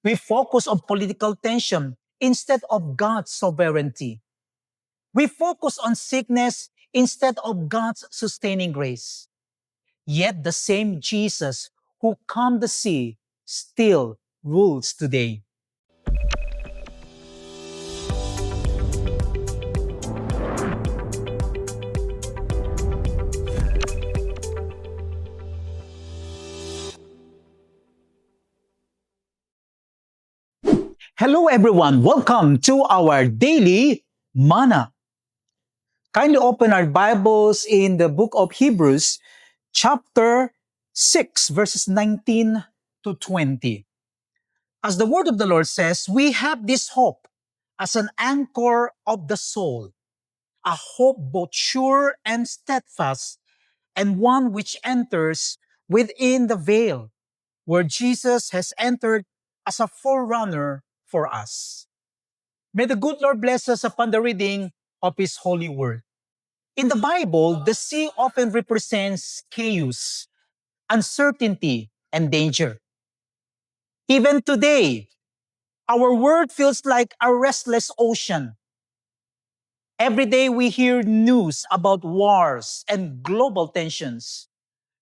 We focus on political tension instead of God's sovereignty. We focus on sickness instead of God's sustaining grace. Yet the same Jesus who calmed the sea still rules today. Hello everyone, welcome to our daily manna. Kindly open our Bibles in the book of Hebrews, chapter 6, verses 19 to 20. As the word of the Lord says, we have this hope as an anchor of the soul, a hope both sure and steadfast, and one which enters within the veil, where Jesus has entered as a forerunner for us. May the good Lord bless us upon the reading of His holy word. In the Bible, the sea often represents chaos, uncertainty, and danger. Even today, our world feels like a restless ocean. Every day we hear news about wars and global tensions,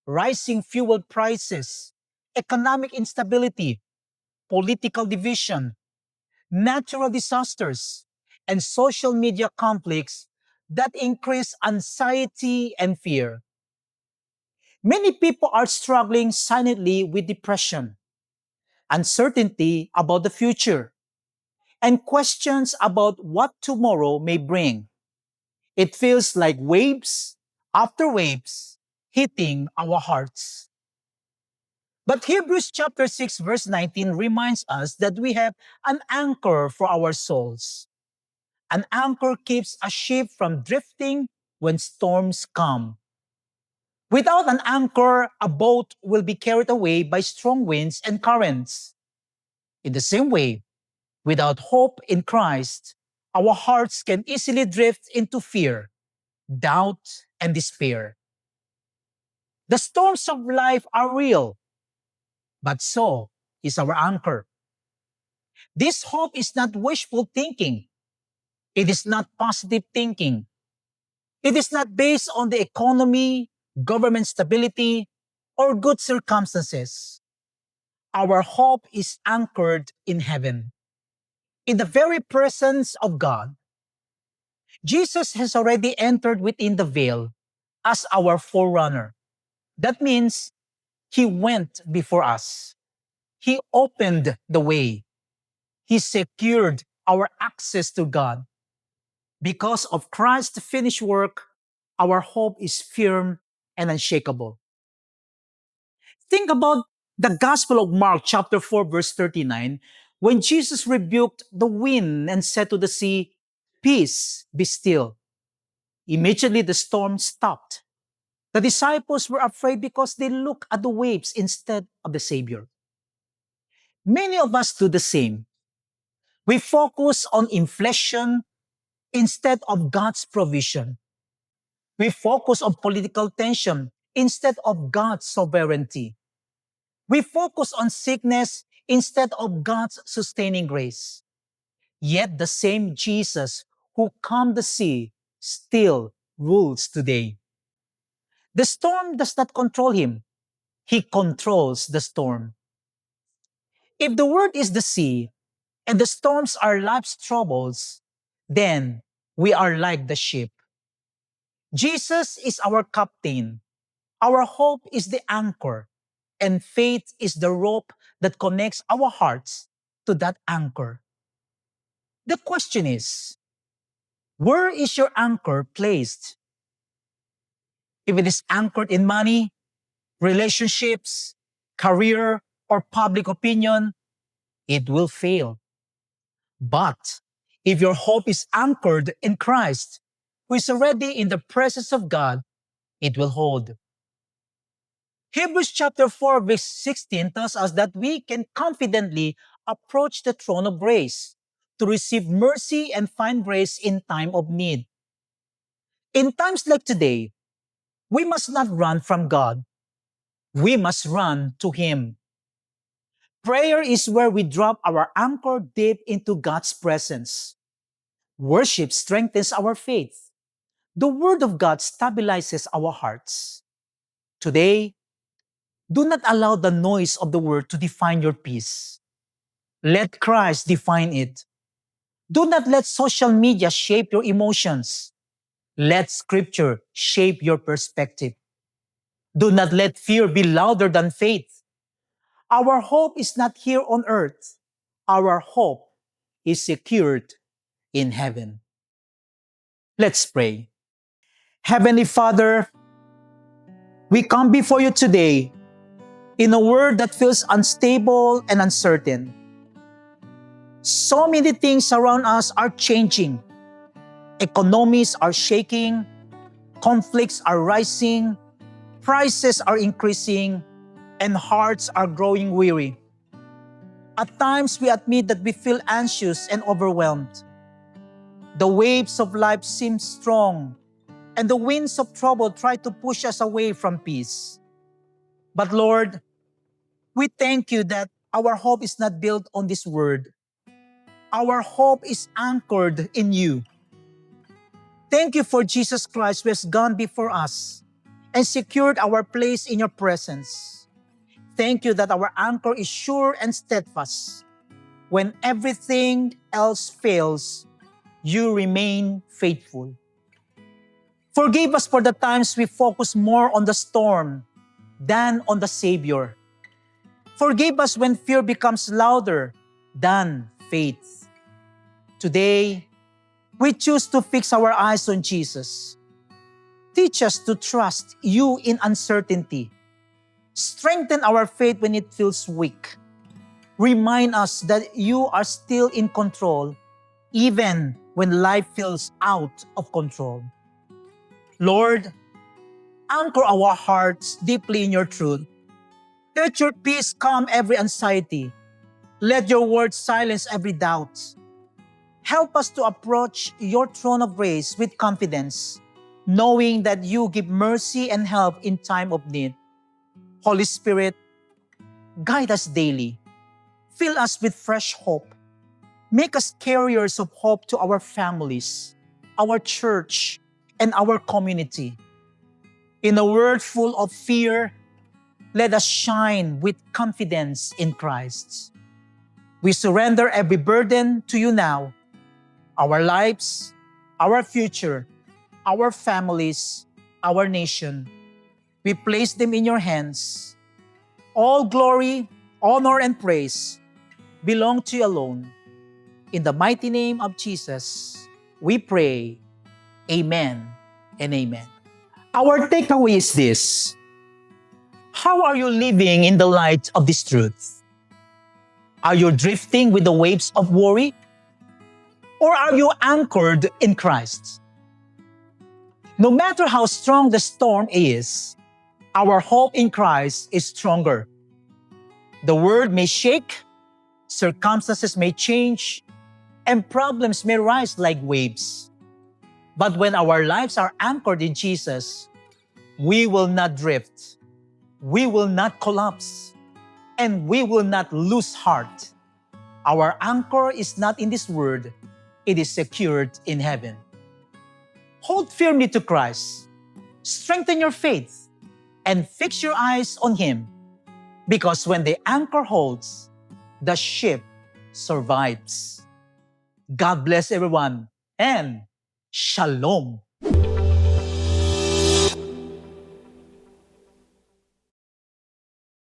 rising fuel prices, economic instability, political division, natural disasters, and social media conflicts that increase anxiety and fear. Many people are struggling silently with depression, uncertainty about the future, and questions about what tomorrow may bring. It feels like waves after waves hitting our hearts. But Hebrews chapter 6 verse 19 reminds us that we have an anchor for our souls. An anchor keeps a ship from drifting when storms come. Without an anchor, a boat will be carried away by strong winds and currents. In the same way, without hope in Christ, our hearts can easily drift into fear, doubt, and despair. The storms of life are real, but so is our anchor. This hope is not wishful thinking. It is not positive thinking. It is not based on the economy, government stability, or good circumstances. Our hope is anchored in heaven, in the very presence of God. Jesus has already entered within the veil as our forerunner. That means he went before us. He opened the way. He secured our access to God. Because of Christ's finished work, our hope is firm and unshakable. Think about the Gospel of Mark, chapter 4, verse 39, when Jesus rebuked the wind and said to the sea, "Peace, be still." Immediately the storm stopped. The disciples were afraid because they looked at the waves instead of the Savior. Many of us do the same. We focus on inflation instead of God's provision. We focus on political tension instead of God's sovereignty. We focus on sickness instead of God's sustaining grace. Yet the same Jesus who calmed the sea still rules today. The storm does not control him. He controls the storm. If the word is the sea and the storms are life's troubles, then we are like the ship. Jesus is our captain. Our hope is the anchor, and faith is the rope that connects our hearts to that anchor. The question is, where is your anchor placed? If it is anchored in money, relationships, career, or public opinion, it will fail. But if your hope is anchored in Christ, who is already in the presence of God, it will hold. Hebrews chapter 4 verse 16 tells us that we can confidently approach the throne of grace to receive mercy and find grace in time of need. In times like today, we must not run from God. We must run to Him. Prayer is where we drop our anchor deep into God's presence. Worship strengthens our faith. The Word of God stabilizes our hearts. Today, do not allow the noise of the world to define your peace. Let Christ define it. Do not let social media shape your emotions. Let Scripture shape your perspective. Do not let fear be louder than faith. Our hope is not here on earth. Our hope is secured in heaven. Let's pray. Heavenly Father, we come before you today in a world that feels unstable and uncertain. So many things around us are changing. Economies are shaking, conflicts are rising, prices are increasing, and hearts are growing weary. At times, we admit that we feel anxious and overwhelmed. The waves of life seem strong, and the winds of trouble try to push us away from peace. But Lord, we thank you that our hope is not built on this world. Our hope is anchored in you. Thank you for Jesus Christ who has gone before us and secured our place in your presence. Thank you that our anchor is sure and steadfast. When everything else fails, you remain faithful. Forgive us for the times we focus more on the storm than on the Savior. Forgive us when fear becomes louder than faith. Today, we choose to fix our eyes on Jesus. Teach us to trust you in uncertainty. Strengthen our faith when it feels weak. Remind us that you are still in control, even when life feels out of control. Lord, anchor our hearts deeply in your truth. Let your peace calm every anxiety. Let your word silence every doubt. Help us to approach your throne of grace with confidence, knowing that you give mercy and help in time of need. Holy Spirit, guide us daily. Fill us with fresh hope. Make us carriers of hope to our families, our church, and our community. In a world full of fear, let us shine with confidence in Christ. We surrender every burden to you now. Our lives, our future, our families, our nation. We place them in your hands. All glory, honor, and praise belong to you alone. In the mighty name of Jesus, we pray. Amen and amen. Our takeaway is this. How are you living in the light of this truth? Are you drifting with the waves of worry? Or are you anchored in Christ? No matter how strong the storm is, our hope in Christ is stronger. The world may shake, circumstances may change, and problems may rise like waves. But when our lives are anchored in Jesus, we will not drift, we will not collapse, and we will not lose heart. Our anchor is not in this world, it is secured in heaven. Hold firmly to Christ, strengthen your faith, and fix your eyes on Him. Because when the anchor holds, the ship survives. God bless everyone, and Shalom.